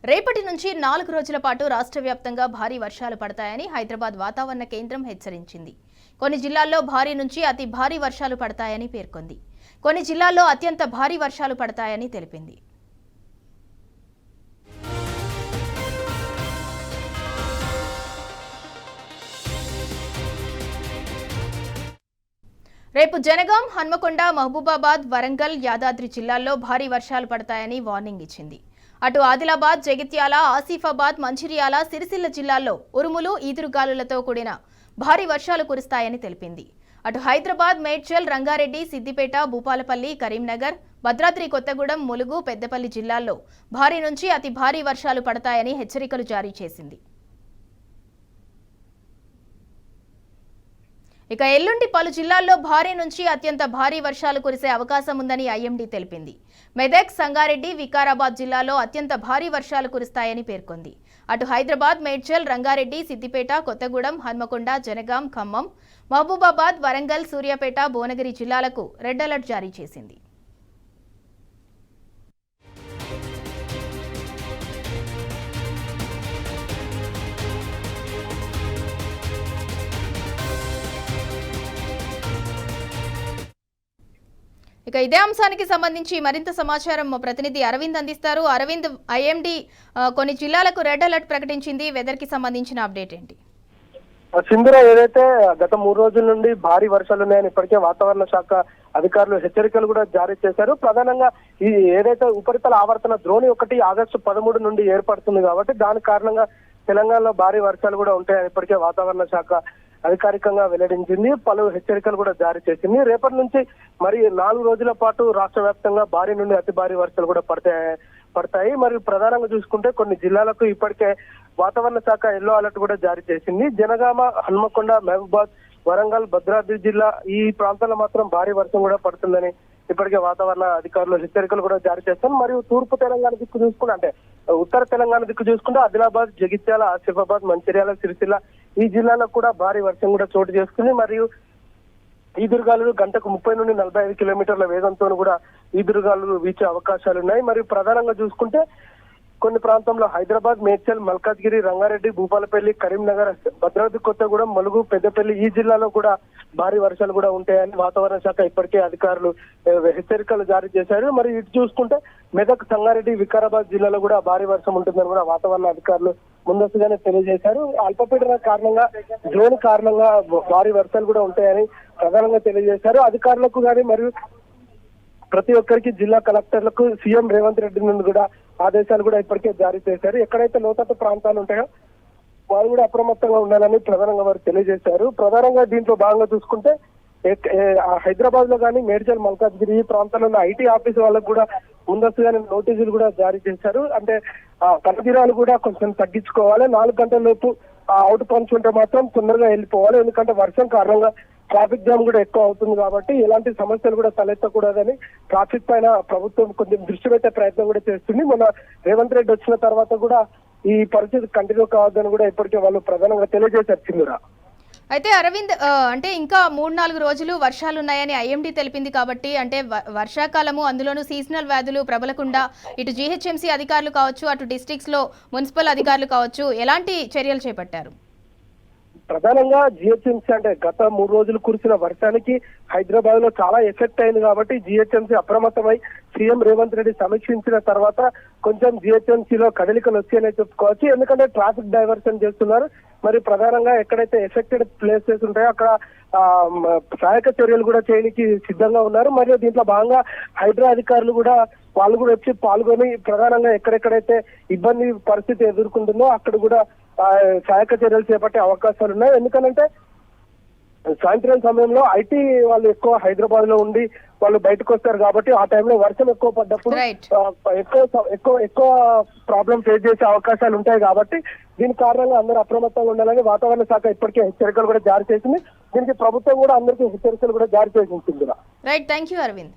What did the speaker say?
రేపటి నుంచి 4 రోజుల పాటు రాష్ట్ర వ్యాప్తంగా భారీ వర్షాలు పడతాయని హైదరాబాద్ వాతావరణ కేంద్రం హెచ్చరించింది. కొన్ని జిల్లాల్లో భారీ నుంచి అతి భారీ వర్షాలు పడతాయని పేర్కొంది. కొన్ని జిల్లాల్లో అత్యంత భారీ వర్షాలు పడతాయని తెలిపింది. రేపు జనగాం, హన్మకొండ, మహబూబాబాద్, వరంగల్, యాదాద్రి జిల్లాల్లో భారీ వర్షాలు పడతాయని వార్నింగ్ ఇచ్చింది. అటు ఆదిలాబాద్, జగిత్యాల, ఆసిఫాబాద్, మంచిర్యాల, సిరిసిల్ల జిల్లాల్లో ఉరుములు, ఈదురుగాలులతో కూడిన భారీ వర్షాలు కురుస్తాయని తెలిపింది. అటు హైదరాబాద్, మేడ్చల్, రంగారెడ్డి, సిద్దిపేట, భూపాలపల్లి, కరీంనగర్, భద్రాద్రి కొత్తగూడెం, ములుగు, పెద్దపల్లి జిల్లాల్లో భారీ నుంచి అతి భారీ వర్షాలు పడతాయని హెచ్చరికలు జారీ చేసింది. ఇక ఎల్లుండి పలు జిల్లాల్లో భారీ నుంచి అత్యంత భారీ వర్షాలు కురిసే అవకాశం ఉందని ఐఎండీ తెలిపింది. మెదక్, సంగారెడ్డి, వికారాబాద్ జిల్లాలో అత్యంత భారీ వర్షాలు కురుస్తాయని పేర్కొంది. అటు హైదరాబాద్, మేడ్చల్, రంగారెడ్డి, సిద్దిపేట, కొత్తగూడెం, హన్మకొండ, జనగాం, ఖమ్మం, మహబూబాబాద్, వరంగల్, సూర్యాపేట, భువనగిరి జిల్లాలకు రెడ్ అలర్ట్ జారీ చేసింది. ఇక ఇదే అంశానికి సంబంధించి మరింత సమాచారం మా ప్రతినిధి అరవింద్ అందిస్తారు. అరవింద్, ఐఎండీ కొన్ని జిల్లాలకు రెడ్ అలర్ట్ ప్రకటించింది. వెదర్ కి సంబంధించిన అప్డేట్ ఏంటి? సింధుర, ఏదైతే గత 3 రోజుల నుండి భారీ వర్షాలు ఉన్నాయని ఇప్పటికే వాతావరణ శాఖ అధికారులు హెచ్చరికలు కూడా జారీ చేశారు. ప్రధానంగా ఈ ఏదైతే ఉపరితల ఆవర్తన ద్రోణి ఒకటి ఆగస్టు 13 నుండి ఏర్పడుతుంది కాబట్టి దాని కారణంగా తెలంగాణలో భారీ వర్షాలు కూడా ఉంటాయని ఇప్పటికే వాతావరణ శాఖ అధికారికంగా వెల్లడించింది. పలు హెచ్చరికలు కూడా జారీ చేసింది. రేపటి నుంచి మరి 4 రోజుల పాటు రాష్ట్ర వ్యాప్తంగా భారీ నుండి అతి భారీ వర్షాలు కూడా పడతాయి. మరియు ప్రధానంగా చూసుకుంటే కొన్ని జిల్లాలకు ఇప్పటికే వాతావరణ శాఖ ఎల్లో అలర్ట్ కూడా జారీ చేసింది. జనగామ, హన్మకొండ, మహబూబాద్, వరంగల్, భద్రాద్రి జిల్లా ఈ ప్రాంతాల్లో మాత్రం భారీ వర్షం కూడా పడుతుందని ఇప్పటికే వాతావరణ అధికారులు హెచ్చరికలు కూడా జారీ చేస్తారు. మరియు తూర్పు తెలంగాణ దిక్కు చూసుకుంటే అంటే ఉత్తర తెలంగాణ దిక్కు చూసుకుంటే ఆదిలాబాద్, జగిత్యాల, ఆసిఫాబాద్, మంచిర్యాల, సిరిసిల్ల ఈ జిల్లాలో కూడా భారీ వర్షం కూడా చోటు చేసుకుంది. మరియు ఈదురుగాలులు గంటకు 30 నుండి 45 కిలోమీటర్ల వేగంతో కూడా ఈదురుగాలులు వీచే అవకాశాలు ఉన్నాయి. మరియు ప్రధానంగా చూసుకుంటే కొన్ని ప్రాంతంలో హైదరాబాద్, మేడ్చల్, మల్కాజ్గిరి, రంగారెడ్డి, భూపాలపల్లి, కరీంనగర్, భద్రాద్రి కొత్తగూడెం, ములుగు, పెద్దపల్లి ఈ జిల్లాలో కూడా భారీ వర్షాలు కూడా ఉంటాయని వాతావరణ శాఖ ఇప్పటికే అధికారులు హెచ్చరికలు జారీ చేశారు. మరి ఇటు చూసుకుంటే మెదక్, సంగారెడ్డి, వికారాబాద్ జిల్లాలో కూడా భారీ వర్షం ఉంటుందని కూడా వాతావరణ అధికారులు ముందస్తుగానే తెలియజేశారు. అల్పపీడన కారణంగా, ద్రోణి కారణంగా భారీ వర్షాలు కూడా ఉంటాయని ప్రధానంగా తెలియజేశారు. అధికారులకు కానీ మరియు ప్రతి ఒక్కరికి జిల్లా కలెక్టర్లకు సీఎం రేవంత్ రెడ్డి నుండి కూడా ఆదేశాలు కూడా ఇప్పటికే జారీ చేశారు. ఎక్కడైతే లోతట్టు ప్రాంతాలు ఉంటాయో వారు కూడా అప్రమత్తంగా ఉండాలని ప్రధానంగా వారు తెలియజేశారు. ప్రధానంగా దీంట్లో భాగంగా చూసుకుంటే హైదరాబాద్ లో కానీ మేడ్చల్, మల్కాజ్గిరి ఈ ప్రాంతాల్లో ఐటీ ఆఫీస్ వాళ్ళకు కూడా ముందస్తుగానే నోటీసులు కూడా జారీ చేశారు. అంటే పనితీరాలు కూడా కొంచెం తగ్గించుకోవాలి. 4 గంటల లోపు అవుట్ పంచ్ ఉంటే మాత్రం తొందరగా వెళ్ళిపోవాలి. ఎందుకంటే వర్షం కారణంగా ట్రాఫిక్ జామ్ కూడా ఎక్కువ అవుతుంది కాబట్టి ఎలాంటి సమస్యలు కూడా తలెత్తకూడదని ట్రాఫిక్ పైన ప్రభుత్వం కొంచెం దృష్టి పెట్టే ప్రయత్నం కూడా చేస్తుంది. మొన్న రేవంత్ రెడ్డి వచ్చిన తర్వాత కూడా ఈ పరిస్థితి కంటిన్యూ కావద్దని కూడా ఇప్పటికే వాళ్ళు ప్రధానంగా తెలియజేశారు. చిందురా, అయితే అరవింద్, అంటే ఇంకా 3-4 రోజులు వర్షాలు ఉన్నాయని ఐఎండీ తెలిపింది కాబట్టి అంటే వర్షాకాలము, అందులోనూ సీజనల్ వ్యాధులు ప్రబలకుండా ఇటు జీహెచ్ఎంసీ అధికారులు కావచ్చు, అటు డిస్ట్రిక్ట్స్ లో మున్సిపల్ అధికారులు కావచ్చు ఎలాంటి చర్యలు చేపట్టారు? ప్రధానంగా జిహెచ్ఎంసీ అంటే గత 3 రోజులు కురిసిన వర్షానికి హైదరాబాద్ లో చాలా ఎఫెక్ట్ అయింది కాబట్టి జిహెచ్ఎంసీ అప్రమత్తమై సీఎం రేవంత్ రెడ్డి సమీక్షించిన తర్వాత కొంచెం జిహెచ్ఎంసీలో కదలికలు వచ్చాయని చెప్పుకోవచ్చు. ఎందుకంటే ట్రాఫిక్ డైవర్షన్ చేస్తున్నారు. మరి ప్రధానంగా ఎక్కడైతే ఎఫెక్టెడ్ ప్లేసెస్ ఉంటాయో అక్కడ సహాయక చర్యలు కూడా చేయడానికి సిద్ధంగా ఉన్నారు. మరియు దీంట్లో భాగంగా హైడ్రా అధికారులు కూడా వాళ్ళు కూడా వచ్చి పాల్గొని ప్రధానంగా ఎక్కడెక్కడైతే ఇబ్బంది పరిస్థితి ఎదుర్కొంటుందో అక్కడ కూడా సహాయక చర్యలు చేపట్టే అవకాశాలు ఉన్నాయి. ఎందుకంటే సాయంత్రం సమయంలో ఐటీ వాళ్ళు ఎక్కువ హైదరాబాద్ లో ఉండి వాళ్ళు బయటకు వస్తారు కాబట్టి ఆ టైంలో వర్షం ఎక్కువ పడ్డప్పుడు ఎక్కువ ప్రాబ్లం ఫేస్ చేసే అవకాశాలు ఉంటాయి కాబట్టి దీని కారణంగా అందరూ అప్రమత్తంగా ఉండాలని వాతావరణ శాఖ ఇప్పటికే హెచ్చరికలు కూడా జారీ చేసింది. దీనికి ప్రభుత్వం కూడా అందరికీ హెచ్చరికలు కూడా జారీ చేసింది. Right, thank you Arvind.